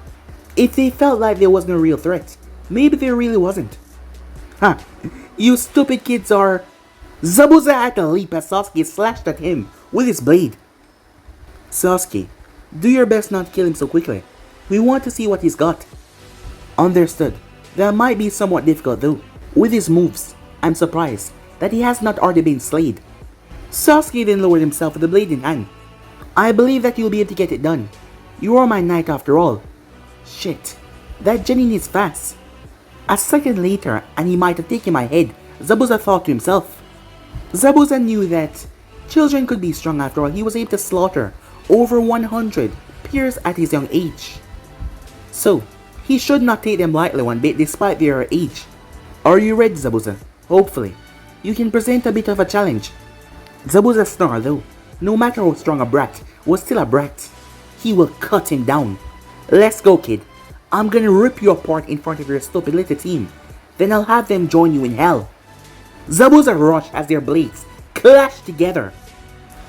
Speaker 1: If they felt like there was no real threat, maybe there really wasn't. Huh, you stupid kids are... Zabuza had to leap as Sasuke slashed at him with his blade. Sasuke, do your best not to kill him so quickly. We want to see what he's got. Understood. That might be somewhat difficult though. With his moves, I'm surprised that he has not already been slayed. Sasuke then lowered himself with the blade in hand. I believe that you'll be able to get it done. You are my knight after all. Shit, that Genin is fast. A second later, and he might have taken my head, Zabuza thought to himself. Zabuza knew that children could be strong after all. He was able to slaughter over 100 peers at his young age. So, he should not take them lightly one bit despite their age. Are you ready, Zabuza? Hopefully, you can present a bit of a challenge. Zabuza snarled though. No matter how strong a brat was still a brat. He will cut him down. Let's go, kid. I'm gonna rip you apart in front of your stupid little team. Then I'll have them join you in hell. Zabuza rushed as their blades clashed together.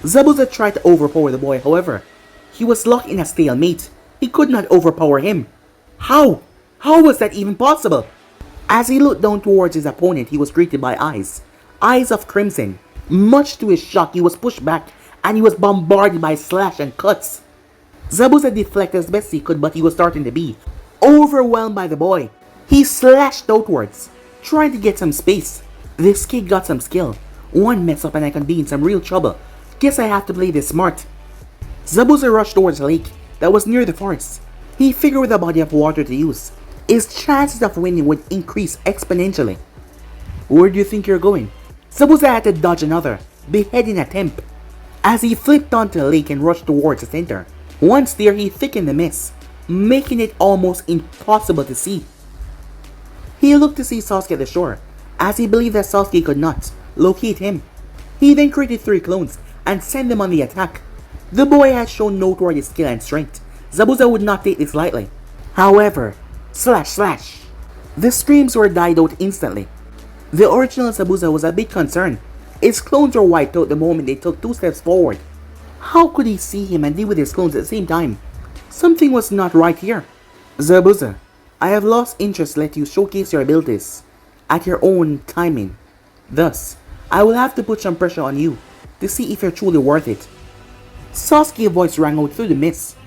Speaker 1: Zabuza tried to overpower the boy, however, he was locked in a stalemate. He could not overpower him. How? How was that even possible? As he looked down towards his opponent, he was greeted by eyes. Eyes of crimson. Much to his shock, he was pushed back and he was bombarded by slash and cuts. Zabuza deflected as best he could, but he was starting to be overwhelmed by the boy. He slashed outwards, trying to get some space. This kid got some skill. One mess up and I can be in some real trouble. Guess I have to play this smart. Zabuza rushed towards the lake that was near the forest. He figured with a body of water to use, his chances of winning would increase exponentially. Where do you think you're going? Zabuza had to dodge another beheading attempt as he flipped onto the lake and rushed towards the center. Once there, he thickened the mist, making it almost impossible to see. He looked to see Sasuke at the shore, as he believed that Sasuke could not locate him. He then created 3 clones and sent them on the attack. The boy had shown noteworthy skill and strength. Zabuza would not take this lightly. However, slash slash. The screams were died out instantly. The original Zabuza was a bit concerned. His clones were wiped out the moment they took 2 steps forward. How could he see him and deal with his clones at the same time? Something was not right here. Zabuza, I have lost interest to let you showcase your abilities at your own timing. Thus, I will have to put some pressure on you to see if you're truly worth it. Sasuke's voice rang out through the mist.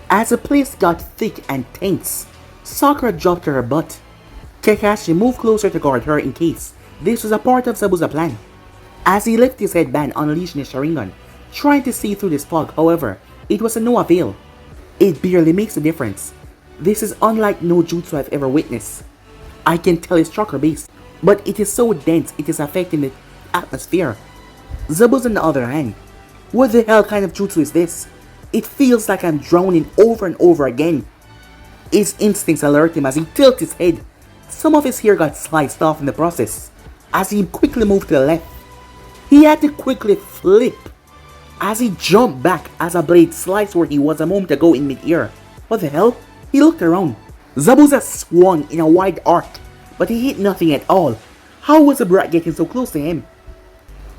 Speaker 1: As the place got thick and tense, Sakura dropped to her butt. Kakashi moved closer to guard her in case this was a part of Zabuza's plan. As he lifted his headband, unleashing his Sharingan, trying to see through this fog, however, it was of no avail. It barely makes a difference. This is unlike no jutsu I've ever witnessed. I can tell it's chakra based, but it is so dense it is affecting the atmosphere. Zabuza on the other hand, what the hell kind of jutsu is this? It feels like I'm drowning over and over again. His instincts alert him as he tilts his head. Some of his hair got sliced off in the process. As he quickly moved to the left, he had to quickly flip as he jumped back as a blade sliced where he was a moment ago in mid-air. What the hell? He looked around. Zabuza swung in a wide arc, but he hit nothing at all. How was the brat getting so close to him?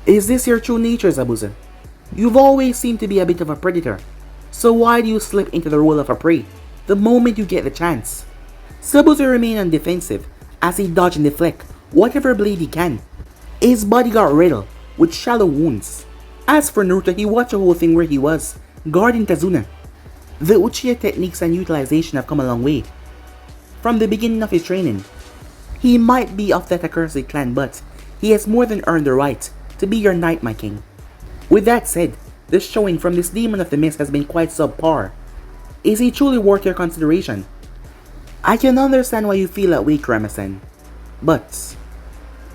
Speaker 1: Is this your true nature, Zabuza? You've always seemed to be a bit of a predator. So why do you slip into the role of a prey the moment you get the chance? Zabuza remained on defensive as he dodged and deflect whatever blade he can. His body got riddled with shallow wounds. As for Naruto, he watched the whole thing where he was, guarding Tazuna. The Uchiha techniques and utilization have come a long way. From the beginning of his training, he might be of that accursed clan, but He has more than earned the right to be your knight, my king. With that said, the showing from this demon of the mist has been quite subpar. Is he truly worth your consideration? I can understand why you feel that way, Kurama-san. But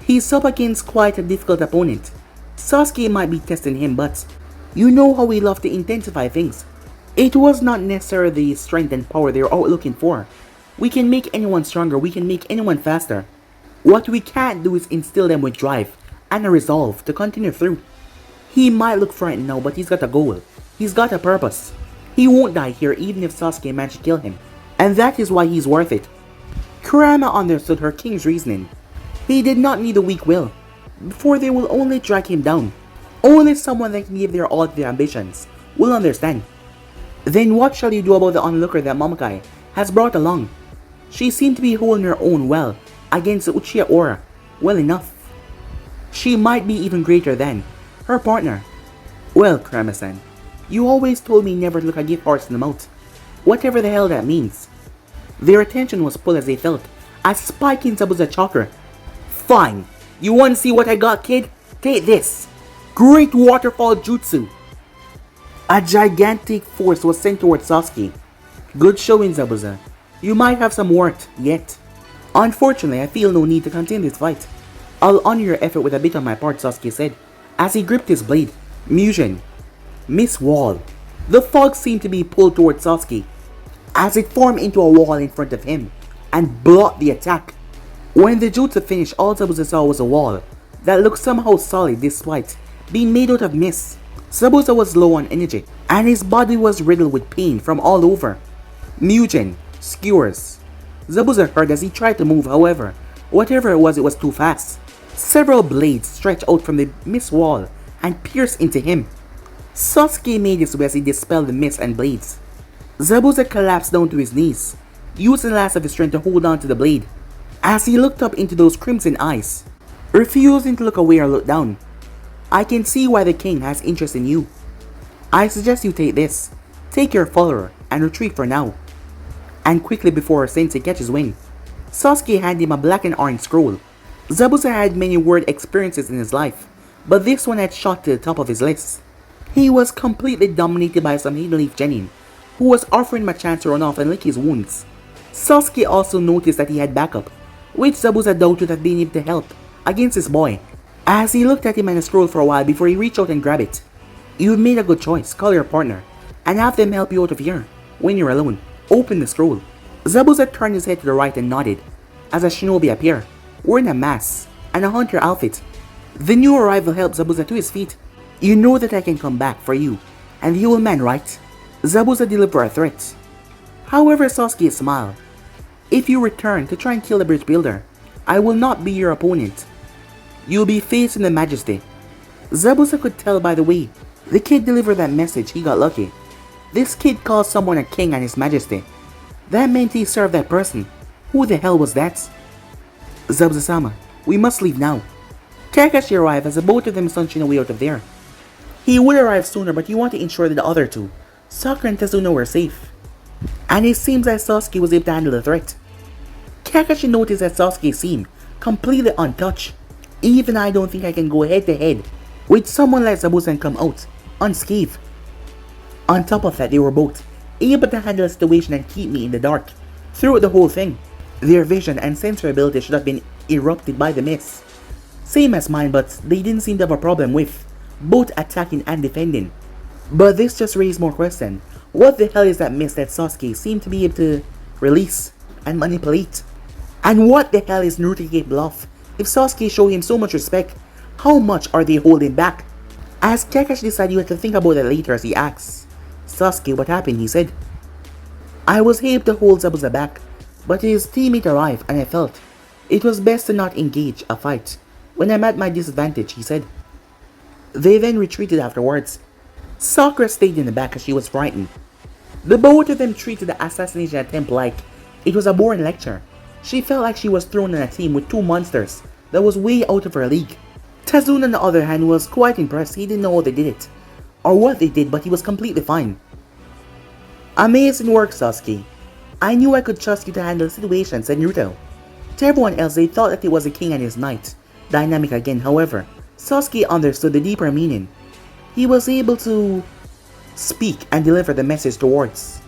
Speaker 1: he's up against quite a difficult opponent. Sasuke might be testing him, but you know how we love to intensify things. It was not necessarily the strength and power they were out looking for. We can make anyone stronger, we can make anyone faster. What we can't do is instill them with drive and a resolve to continue through. He might look frightened now, but he's got a goal. He's got a purpose. He won't die here even if Sasuke managed to kill him. And that is why he's worth it. Kurama understood her king's reasoning. He did not need a weak will, for they will only drag him down. Only someone that can give their all to their ambitions will understand. Then what shall you do about the onlooker that Momokai has brought along? She seemed to be holding her own well against the Uchiha aura well enough. She might be even greater than her partner. Well, Kurama-san, you always told me never to look a gift horse in the mouth, whatever the hell that means. Their attention was pulled as they felt a spike in Zabuza chakra. Fine, you want to see what I got, kid? Take this. Great Waterfall Jutsu. A gigantic force was sent towards Sasuke. Good showing, Zabuza. You might have some work yet. Unfortunately, I feel no need to continue this fight. I'll honor your effort with a bit on my part, Sasuke said, as he gripped his blade. Mugen. Miss Wall. The fog seemed to be pulled towards Sasuke, as it formed into a wall in front of him, and blocked the attack. When the jutsu finished, all Zabuza saw was a wall that looked somehow solid despite being made out of mist. Zabuza was low on energy, and his body was riddled with pain from all over. Mugen. Skewers. Zabuza heard as he tried to move, however, whatever it was too fast. Several blades stretched out from the mist wall and pierced into him. Sasuke made his way as he dispelled the mist and blades. Zabuza collapsed down to his knees, using the last of his strength to hold on to the blade. As he looked up into those crimson eyes, refusing to look away or look down. I can see why the king has interest in you. I suggest you take this. Take your follower and retreat for now. And quickly before Sensei catches wind, Sasuke handed him a black and orange scroll. Zabuza had many word experiences in his life, but this one had shot to the top of his list. He was completely dominated by some hidden leaf genin, who was offering him a chance to run off and lick his wounds. Sasuke also noticed that he had backup, which Zabuza doubted have been able to help against his boy, as he looked at him and the scroll for a while before he reached out and grabbed it. You've made a good choice. Call your partner and have them help you out of here when you're alone. Open the scroll. Zabuza turned his head to the right and nodded as a shinobi appeared, wearing a mask and a hunter outfit. The new arrival helped Zabuza to his feet. You know that I can come back for you and the old man, right? Zabuza delivered a threat. However, Sasuke smiled. If you return to try and kill the bridge builder, I will not be your opponent. You'll be facing the majesty. Zabuza could tell by the way the kid delivered that message he got lucky. This kid called someone a king and his majesty. That meant he served that person. Who the hell was that? Zabuza-sama, we must leave now. Kakashi arrived as the both of them sunshine away out of there. He would arrive sooner, but he wanted to ensure that the other two, Sakura and Tazuna, were safe. And it seems that Sasuke was able to handle the threat. Kakashi noticed that Sasuke seemed completely untouched. Even I don't think I can go head to head with someone like Zabuza and come out unscathed. On top of that, they were both able to handle the situation and keep me in the dark throughout the whole thing. Their vision and sensory ability should have been erupted by the mist. Same as mine, but they didn't seem to have a problem with both attacking and defending. But this just raised more questions. What the hell is that mist that Sasuke seemed to be able to release and manipulate? And what the hell is Naruto capable of? If Sasuke showed him so much respect, how much are they holding back? As Kakashi decided he had to think about it later as he asked Sasuke what happened, he said, I was able to hold Zabuza back, but his teammate arrived and I felt it was best to not engage a fight when I'm at my disadvantage, he said. They then retreated afterwards. Sakura stayed in the back as she was frightened. The both of them treated the assassination attempt like it was a boring lecture. She felt like she was thrown in a team with two monsters that was way out of her league. Tazuna on the other hand was quite impressed. He didn't know how they did it or what they did, but he was completely fine. Amazing work, Sasuke. I knew I could trust you to handle the situation, said Naruto. To everyone else, they thought that it was the king and his knight dynamic again. However, Sasuke understood the deeper meaning. He was able to speak and deliver the message towards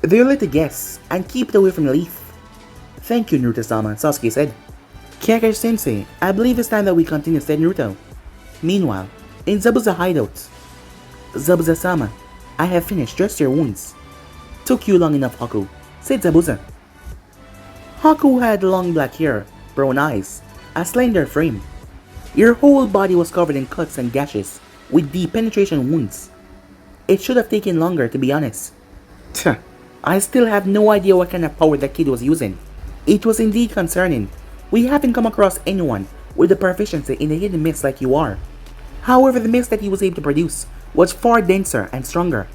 Speaker 1: the little guests and keep it away from the leaf. Thank you, Naruto-sama, Sasuke said. Kakashi-sensei, I believe it's time that we continue, said Naruto. Meanwhile, in Zabuza hideout, Zabuza-sama, I have finished, dress your wounds. Took you long enough, Haku, said Zabuza. Haku had long black hair, brown eyes, a slender frame. Your whole body was covered in cuts and gashes, with deep penetration wounds. It should have taken longer, to be honest. Tch, I still have no idea what kind of power that kid was using. It was indeed concerning. We haven't come across anyone with the proficiency in the hidden mist like you are. However, the mist that he was able to produce was far denser and stronger.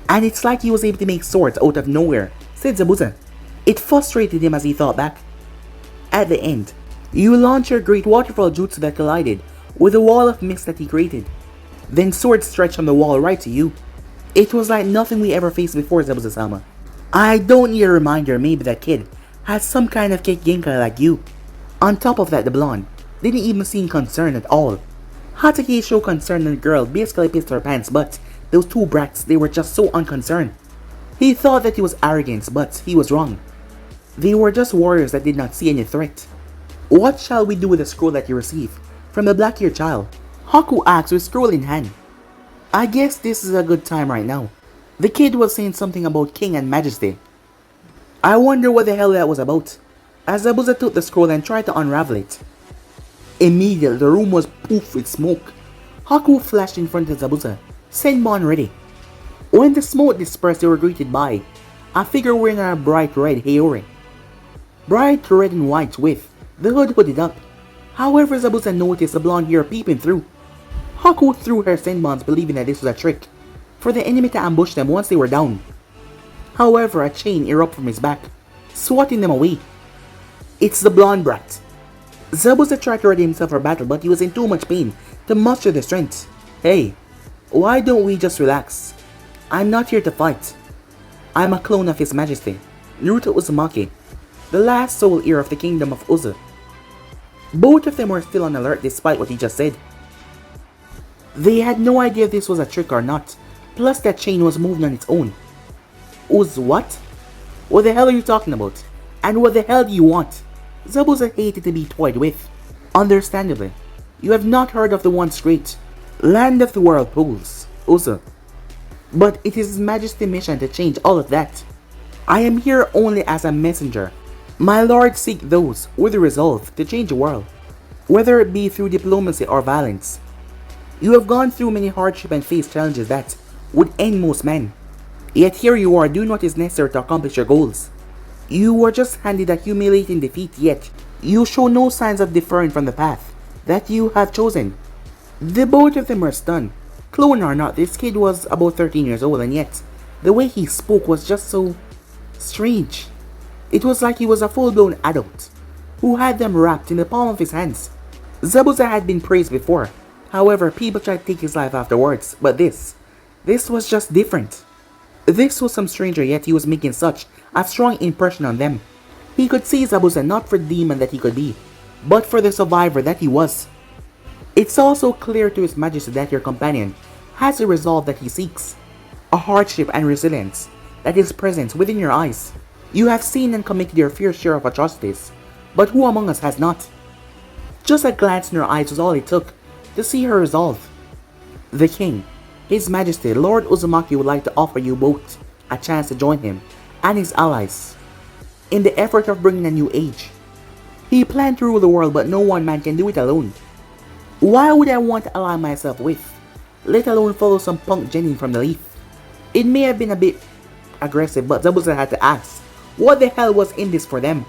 Speaker 1: And it's like he was able to make swords out of nowhere, said Zabuza. It frustrated him as he thought back. At the end, you launched your great waterfall jutsu that collided with the wall of mist that he created. Then swords stretched from the wall right to you. It was like nothing we ever faced before, Zabuza-sama. I don't need a reminder, maybe that kid has some kind of Genkai like you. On top of that, the blonde didn't even seem concerned at all. Hatake showed concern and the girl basically pissed her pants, but those two brats, they were just so unconcerned. He thought that he was arrogant, but he was wrong. They were just warriors that did not see any threat. What shall we do with the scroll that you received from the black-haired child? Haku asked with scroll in hand. I guess this is a good time right now. The kid was saying something about king and majesty. I wonder what the hell that was about, as Zabuza took the scroll and tried to unravel it. Immediately, the room was poof with smoke. Haku flashed in front of Zabuza, Senbon ready. When the smoke dispersed, they were greeted by a figure wearing a bright red Heiori. Bright red and white with the hood hooded up. However, Zabuza noticed the blonde hair peeping through. Haku threw her Senbons, believing that this was a trick for the enemy to ambush them once they were down. However, a chain erupted from his back, swatting them away. It's the blonde brat. Zabuza tried to ready himself for battle, but he was in too much pain to muster the strength. Hey, why don't we just relax? I'm not here to fight. I'm a clone of His Majesty, Naruto Uzumaki, the last sole heir of the kingdom of Uzu. Both of them were still on alert despite what he just said. They had no idea if this was a trick or not, plus that chain was moving on its own. Uz what? What the hell are you talking about? And what the hell do you want? Zabuza hated to be toyed with. Understandably, you have not heard of the once great Land of the Whirlpools, Uzu. But it is His Majesty's mission to change all of that. I am here only as a messenger. My lord seek those with the resolve to change the world, whether it be through diplomacy or violence. You have gone through many hardships and faced challenges that would end most men. Yet here you are doing what is necessary to accomplish your goals. You were just handed a humiliating defeat, yet you show no signs of deferring from the path that you have chosen. The both of them were stunned. Clone or not, this kid was about 13 years old, and yet the way he spoke was just so strange. It was like he was a full-blown adult who had them wrapped in the palm of his hands. Zabuza had been praised before. However, people tried to take his life afterwards, but this was just different. This was some stranger, yet he was making such a strong impression on them. He could see Zabuza not for the demon that he could be, but for the survivor that he was. It's also clear to His Majesty that your companion has the resolve that he seeks, a hardship and resilience that is present within your eyes. You have seen and committed your fair share of atrocities, but who among us has not? Just a glance in her eyes was all it took to see her resolve. The king, His Majesty, Lord Uzumaki, would like to offer you both a chance to join him and his allies in the effort of bringing a new age. He planned to rule the world, but no one man can do it alone. Why would I want to ally myself with, let alone follow some punk genin from the leaf? It may have been a bit aggressive, but Zabuza had to ask, what the hell was in this for them?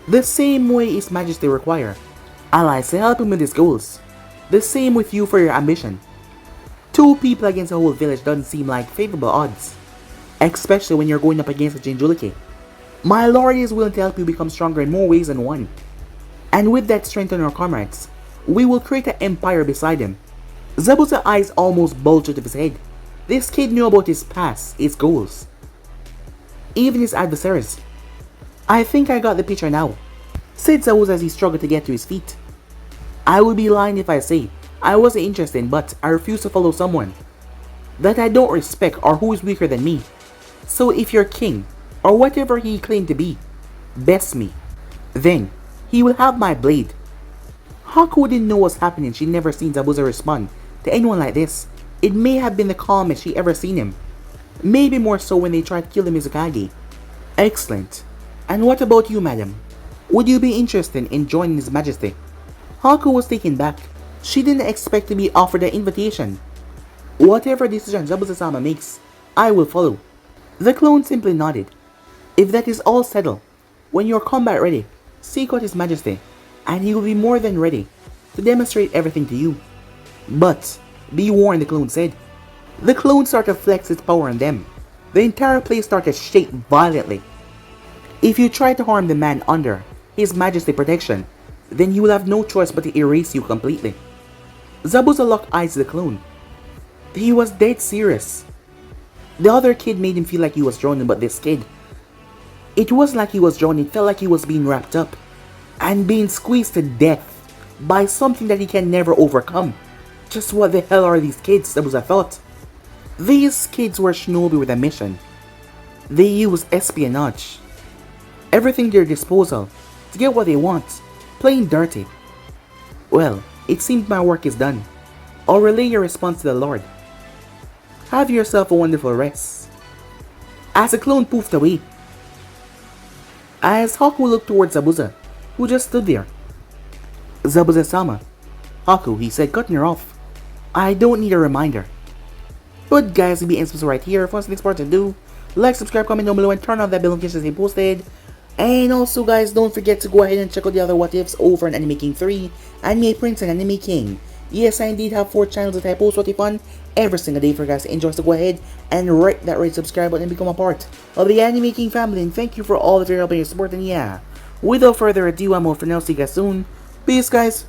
Speaker 1: The same way His Majesty require allies to help him with his goals. The same with you for your ambition. Two people against a whole village doesn't seem like favorable odds, especially when you're going up against a Jinchuriki. My lord is willing to help you become stronger in more ways than one. And with that strength on our comrades, we will create an empire beside him. Zabuza's eyes almost bulged out of his head. This kid knew about his past, his goals, even his adversaries. I think I got the picture now, said Zabuza as he struggled to get to his feet. I would be lying if I say I wasn't interested, but I refuse to follow someone that I don't respect or who is weaker than me. So if your king, or whatever he claimed to be, bests me, then he will have my blade. Haku didn't know what's happening. She'd never seen Zabuza respond to anyone like this. It may have been the calmest she ever seen him. Maybe more so when they tried to kill the Mizukage. Excellent. And what about you, madam? Would you be interested in joining His Majesty? Haku was taken back. She didn't expect to be offered the invitation. Whatever decision Zabuza-sama makes, I will follow. The clone simply nodded. If that is all settled, when you are combat ready, seek out His Majesty, and he will be more than ready to demonstrate everything to you. But, be warned, the clone said. The clone started to flex its power on them. The entire place started to shake violently. If you try to harm the man under His Majesty's protection, then he will have no choice but to erase you completely. Zabuza locked eyes with the clone. He was dead serious. The other kid made him feel like he was drowning, but this kid, it wasn't like he was drowning, it felt like he was being wrapped up and being squeezed to death by something that he can never overcome. Just what the hell are these kids? Zabuza thought. These kids were shinobi with a mission. They use espionage. Everything at their disposal to get what they want. Plain dirty. Well, it seems my work is done. I'll relay your response to the Lord. Have yourself a wonderful rest. As the clone poofed away, as Haku looked towards Zabuza, who just stood there. Zabuza-sama. Haku, he said, cutting her off. I don't need a reminder. But guys, we'll be ends right here. For us next part to do, like, subscribe, comment down below, and turn on that bell notification to stay posted. And also guys, don't forget to go ahead and check out the other what ifs over on Anime King 3, Anime Prince and Anime King. Yes, I indeed have 4 channels that I post what if fun every single day for you guys to enjoy. So go ahead and write that red subscribe button and become a part of the Anime King family. And thank you for all of your help and your support. And yeah, without further ado, I'm out for now. See you guys soon. Peace guys.